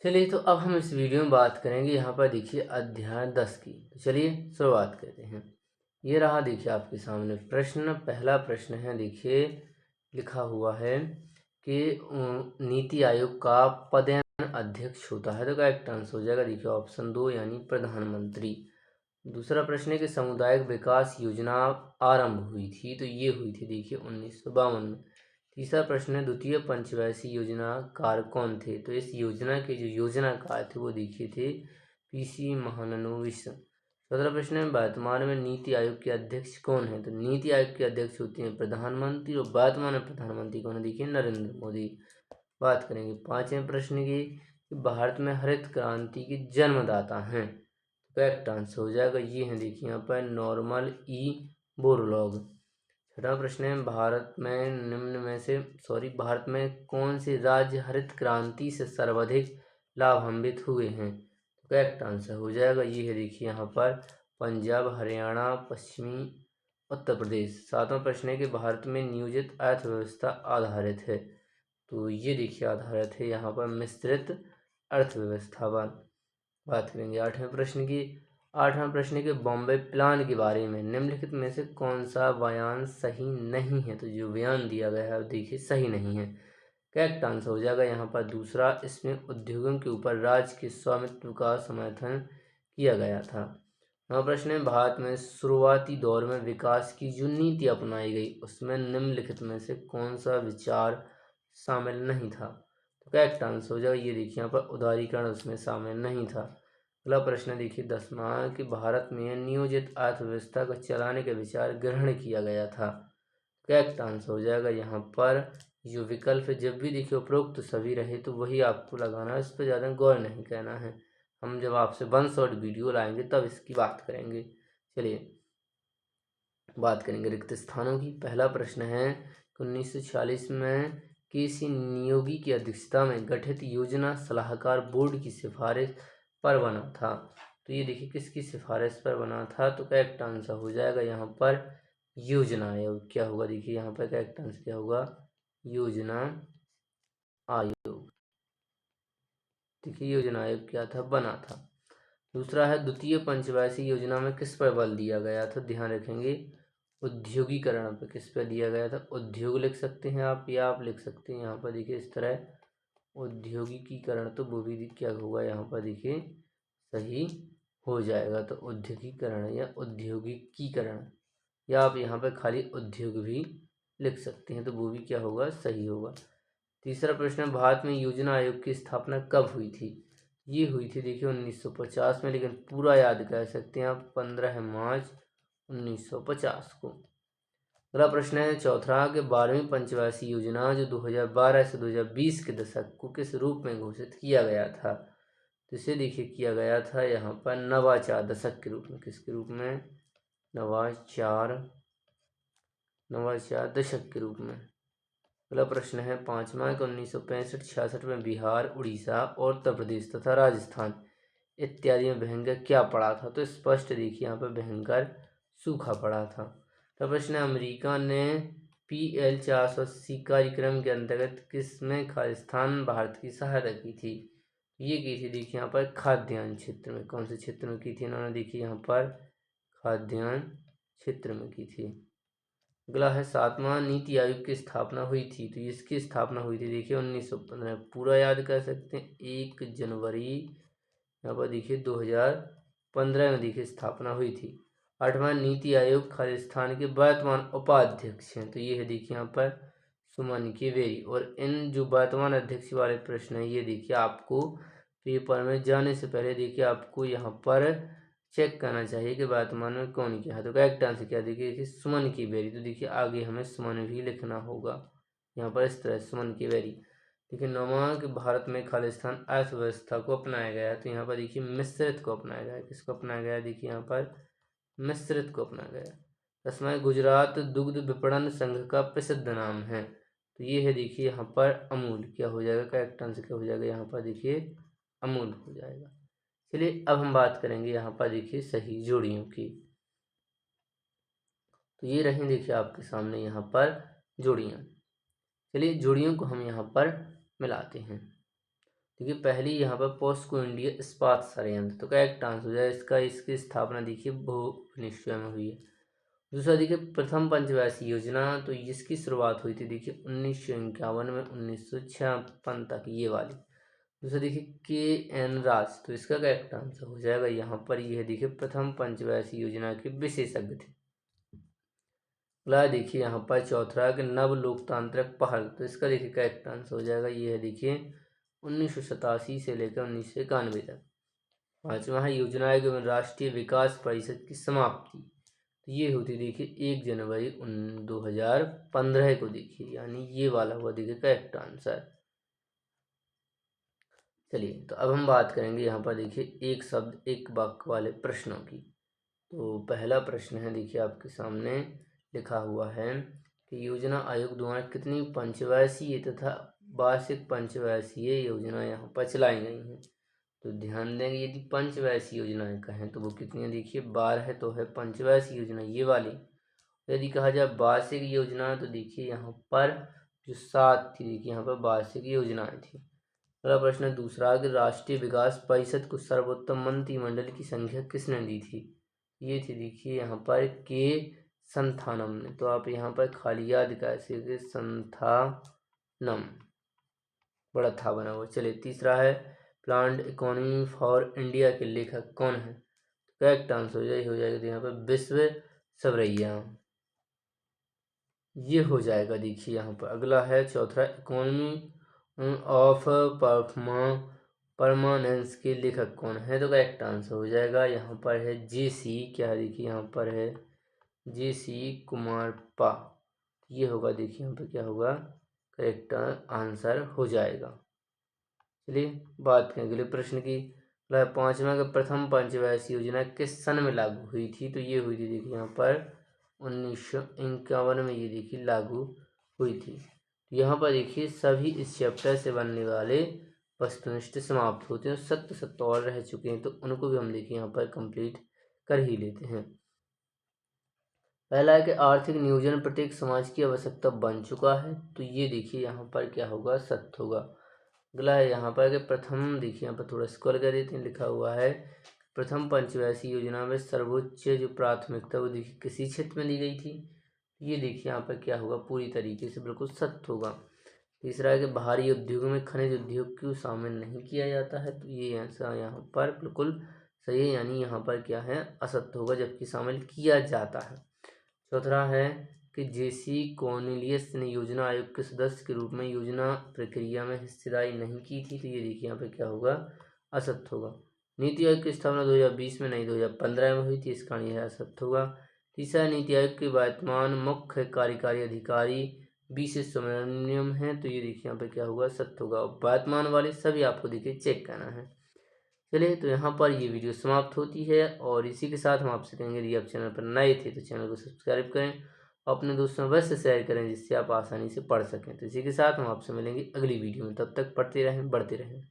चलिए, तो अब हम इस वीडियो में बात करेंगे यहाँ पर देखिए अध्याय 10 की। तो चलिए शुरुआत करते हैं। ये रहा देखिए आपके सामने प्रश्न। पहला प्रश्न है, देखिए लिखा हुआ है कि नीति आयोग का पदेन अध्यक्ष होता है, तो करेक्ट आंसर हो जाएगा देखिए ऑप्शन 2 यानी प्रधानमंत्री। दूसरा प्रश्न है कि सामुदायिक विकास योजना आरंभ हुई थी, तो ये हुई थी देखिए 1952 में। तीसरा प्रश्न है, द्वितीय पंचवैसी योजनाकार कौन थे, तो इस योजना के जो योजनाकार थे वो देखिए थे पीसी महालनोबिस। चौथा प्रश्न है, वर्तमान में नीति आयोग के अध्यक्ष कौन है, तो नीति आयोग के अध्यक्ष होते हैं प्रधानमंत्री, और वर्तमान में प्रधानमंत्री कौन है, देखिए नरेंद्र मोदी। बात करेंगे पांचवें प्रश्न की कि भारत में हरित क्रांति के जन्मदाता हैं, करेक्ट आंसर हो जाएगा ये है देखिए यहाँ पर नॉर्मल ई बोरलॉग। छठा प्रश्न है, भारत में कौन से राज्य हरित क्रांति से सर्वाधिक लाभान्वित हुए हैं, तो करेक्ट आंसर हो जाएगा ये है देखिए यहाँ पर पंजाब, हरियाणा, पश्चिमी उत्तर प्रदेश। सातवां प्रश्न है कि भारत में नियोजित अर्थव्यवस्था आधारित है, तो ये देखिए आधारित है यहाँ पर मिश्रित अर्थव्यवस्था पर। बात करेंगे आठवां प्रश्न के बॉम्बे प्लान के बारे में निम्नलिखित में से कौन सा बयान सही नहीं है, तो जो बयान दिया गया है देखिए सही नहीं है। करेक्ट आंसर हो जाएगा यहाँ पर दूसरा, इसमें उद्योगों के ऊपर राज्य के स्वामित्व का समर्थन किया गया था। नवा प्रश्न है, भारत में शुरुआती दौर में विकास की जो नीति अपनाई गई उसमें निम्नलिखित में से कौन सा विचार शामिल नहीं था, तो करेक्ट आंसर हो जाएगा ये देखिए यहाँ पर उदारीकरण उसमें शामिल नहीं था। अगला प्रश्न देखिए 10वां कि भारत में नियोजित अर्थव्यवस्था को चलाने का विचार ग्रहण किया गया था, करेक्ट आंसर हो जाएगा यहाँ पर जो विकल्प है जब भी देखिए उपरोक्त तो सभी रहे तो वही आपको लगाना है, इस पर ज़्यादा गौर नहीं करना है। हम जब आपसे 1 शॉर्ट वीडियो लाएंगे तब इसकी बात करेंगे। चलिए बात करेंगे रिक्त स्थानों की। पहला प्रश्न है 1946 में केसी नियोगी की अध्यक्षता में गठित योजना सलाहकार बोर्ड की सिफारिश पर बना था, तो ये देखिए किसकी सिफारिश पर बना था, तो करेक्ट आंसर हो जाएगा यहाँ पर योजना आयोग। क्या होगा देखिए यहाँ पर करेक्ट आंसर क्या होगा, योजना आयोग। देखिए योजना आयोग क्या था, बना था। दूसरा है द्वितीय पंचवैसी योजना में किस पर बल दिया गया था, ध्यान रखेंगे उद्योगीकरण पर किस पर दिया गया था। उद्योग लिख सकते हैं आप या आप लिख सकते हैं यहाँ पर देखिए इस तरह औद्योगिकीकरण, तो वो भी क्या होगा यहाँ पर देखिए सही हो जाएगा। तो औद्योगिकरण या औद्योगिकीकरण, या आप यहाँ पर खाली उद्योग भी लिख सकते हैं, तो वो भी क्या होगा सही होगा। तीसरा प्रश्न, भारत में योजना आयोग की स्थापना कब हुई थी, ये हुई थी देखिए 1950 में, लेकिन पूरा याद कर सकते हैं आप 15 मार्च 1950 को। अगला प्रश्न है चौथा कि 12वीं पंचवार्षिक योजना जो 2012 से 2020 के दशक को किस रूप में घोषित किया गया था, तो इसे देखिए किया गया था यहाँ पर नवाचार दशक के रूप में। किसके रूप में, नवाचार दशक के रूप में। अगला प्रश्न है पांचवा कि 1965-66 में बिहार, उड़ीसा और उत्तर प्रदेश तथा राजस्थान इत्यादि में भयंकर क्या पड़ा था, तो स्पष्ट देखिए यहाँ पर भयंकर सूखा पड़ा था। तो प्रश्न है अमेरिका ने PL 480 कार्यक्रम के अंतर्गत किसमें खालिस्तान भारत की सहायता की थी, ये की थी देखिए यहाँ पर खाद्यान्न क्षेत्र में। कौन से क्षेत्र में की थी इन्होंने, देखिए यहाँ पर खाद्यान्न क्षेत्र में की थी। अगला है सातवां, नीति आयोग की स्थापना हुई थी, तो इसकी स्थापना हुई थी देखिए 1915, पूरा याद कर सकते हैं 1 जनवरी यहाँ पर देखिए 2015 में देखिए स्थापना हुई थी। आठवां, नीति आयोग खालिस्तान के वर्तमान उपाध्यक्ष हैं, तो ये है देखिए यहाँ पर सुमन की बेरी। और इन जो वर्तमान अध्यक्ष वाले प्रश्न है ये देखिए आपको पेपर में जाने से पहले देखिए आपको यहाँ पर चेक करना चाहिए कि वर्तमान में कौन क्या है, तो करेक्ट आंसर क्या देखिए सुमन की बेरी, तो देखिए आगे हमें सुमन भी लिखना होगा यहाँ पर इस तरह सुमन की बेरी। देखिए नौवां कि भारत में खालिस्तान अर्थव्यवस्था को अपनाया गया है, तो यहाँ पर देखिए मिश्रित को अपनाया गया है। किसको अपनाया गया है, देखिए यहाँ पर मिश्रित को अपनाया गया है। दसवां, गुजरात दुग्ध विपणन संघ का प्रसिद्ध नाम है, तो ये है देखिए यहाँ पर अमूल। क्या हो जाएगा, करेक्ट आंसर क्या हो जाएगा यहाँ पर देखिए अमूल हो जाएगा। चलिए अब हम बात करेंगे यहाँ पर देखिए सही जोड़ियों की। तो ये रही देखिए आपके सामने यहाँ पर जोड़ियाँ। चलिए जोड़ियों को हम यहाँ पर मिलाते हैं। देखिए पहली यहाँ पर पॉस्को इंडिया इस्पात संयंत्र, तो करेक्ट आंसर हो जाए इसका। इसकी स्थापना देखिए भुवनेश्वर में हुई है। दूसरा देखिए प्रथम पंचवार्षिक योजना, तो इसकी शुरुआत हुई थी देखिए 1951 में 1956 तक, ये वाली। दूसरा देखिए KN राज, तो इसका करेक्ट आंसर हो जाएगा यहाँ पर यह देखिए प्रथम पंचवार्षिक योजना के विशेषज्ञ थे। अगला देखिए यहाँ पर चौथा कि नव लोकतांत्रिक पहल, तो इसका देखिए करेक्ट आंसर हो जाएगा ये है देखिए 1987 से लेकर 1991 तक। पाँचवा है योजना आयोग एवं राष्ट्रीय विकास परिषद की समाप्ति, तो ये होती देखिए 1 जनवरी 2015 को देखिए, यानी ये वाला हुआ देखिए करेक्ट आंसर। चलिए तो अब हम बात करेंगे यहाँ पर देखिए एक शब्द एक वाक्य वाले प्रश्नों की। तो पहला प्रश्न है देखिए आपके सामने लिखा हुआ है कि योजना आयोग द्वारा कितनी पंचवर्षीय तथा वार्षिक पंचवर्षीय योजना यहाँ पर चलाई गई हैं। तो ध्यान देंगे यदि पंचवर्षीय योजनाएं कहें तो वो कितनी है, देखिए 12 है, तो है पंचवर्षीय योजना ये वाली। यदि कहा जाए वार्षिक योजना तो देखिए यहाँ पर जो 7 थी, देखिए यहाँ पर वार्षिक योजनाएं थी। अगला प्रश्न दूसरा कि राष्ट्रीय विकास परिषद को सर्वोत्तम मंत्रिमंडल की संख्या किसने दी थी। ये थी देखिए यहाँ पर के संथानम ने, तो आप यहाँ पर खाली याद कर सकते संथानम, बड़ा था बना हुआ। चलिए तीसरा है प्लान्ड इकोनॉमी फॉर इंडिया के लेखक कौन है। करेक्ट आंसर हो जाएगा तो यहाँ पर विश्वेश्वरैया, ये हो जाएगा देखिए यहाँ पर। अगला है चौथा इकोनॉमी ऑफ परमानेंस के लेखक कौन है, तो करेक्ट आंसर हो जाएगा यहाँ पर है JC, क्या देखिए यहाँ पर है JC कुमारप्पा, ये होगा देखिए यहाँ पर क्या होगा करेक्ट आंसर हो जाएगा। चलिए बात करें अगले प्रश्न की। पाँचवा का प्रथम पंचवर्षीय योजना किस सन में लागू हुई थी, तो ये हुई थी देखिए यहाँ पर 1951 में ये देखिए लागू हुई थी। यहाँ पर देखिए सभी इस चैप्टर से बनने वाले वस्तुनिष्ठ समाप्त होते हैं, सत्य और रह चुके हैं, तो उनको भी हम देखिए यहाँ पर कंप्लीट कर ही लेते हैं। पहला है कि आर्थिक नियोजन प्रत्येक समाज की आवश्यकता बन चुका है, तो ये देखिए यहाँ पर क्या होगा सत्य होगा। अगला है यहाँ पर कि प्रथम, देखिए यहाँ पर थोड़ा स्क्रॉल कर देते हैं, लिखा हुआ है प्रथम पंचवर्षीय योजना में सर्वोच्च जो प्राथमिकता वो देखिए किसी क्षेत्र में दी गई थी, ये देखिए यहाँ पर क्या होगा पूरी तरीके से बिल्कुल सत्य होगा। तीसरा है कि भारी उद्योगों में खनिज उद्योग को शामिल नहीं किया जाता है, तो ये ऐसा यहाँ पर बिल्कुल सही है, यानी यहाँ पर क्या है असत्य होगा, जबकि शामिल किया जाता है। चौथा है कि JC कॉर्नेलियस ने योजना आयोग के सदस्य के रूप में योजना प्रक्रिया में हिस्सेदारी नहीं की थी, तो ये देखिए यहाँ पे क्या होगा असत्य होगा। नीति आयोग की स्थापना 2020 में नहीं 2015 में हुई थी, इस कारण यह असत्य होगा। तीसरा नीति आयोग के वर्तमान मुख्य कार्यकारी अधिकारी B सुब्रमण्यम है, तो ये देखिए यहाँ पे क्या होगा सत्य होगा। वर्तमान वाले सभी आपको देखिए चेक करना है। चलिए तो यहाँ पर ये वीडियो समाप्त होती है, और इसी के साथ हम आपसे कहेंगे यदि आप चैनल पर नए थे तो चैनल को सब्सक्राइब करें, अपने दोस्तों में से शेयर करें जिससे आप आसानी से पढ़ सकें। तो इसी के साथ हम आपसे मिलेंगे अगली वीडियो में, तब तक पढ़ते रहें बढ़ते रहें।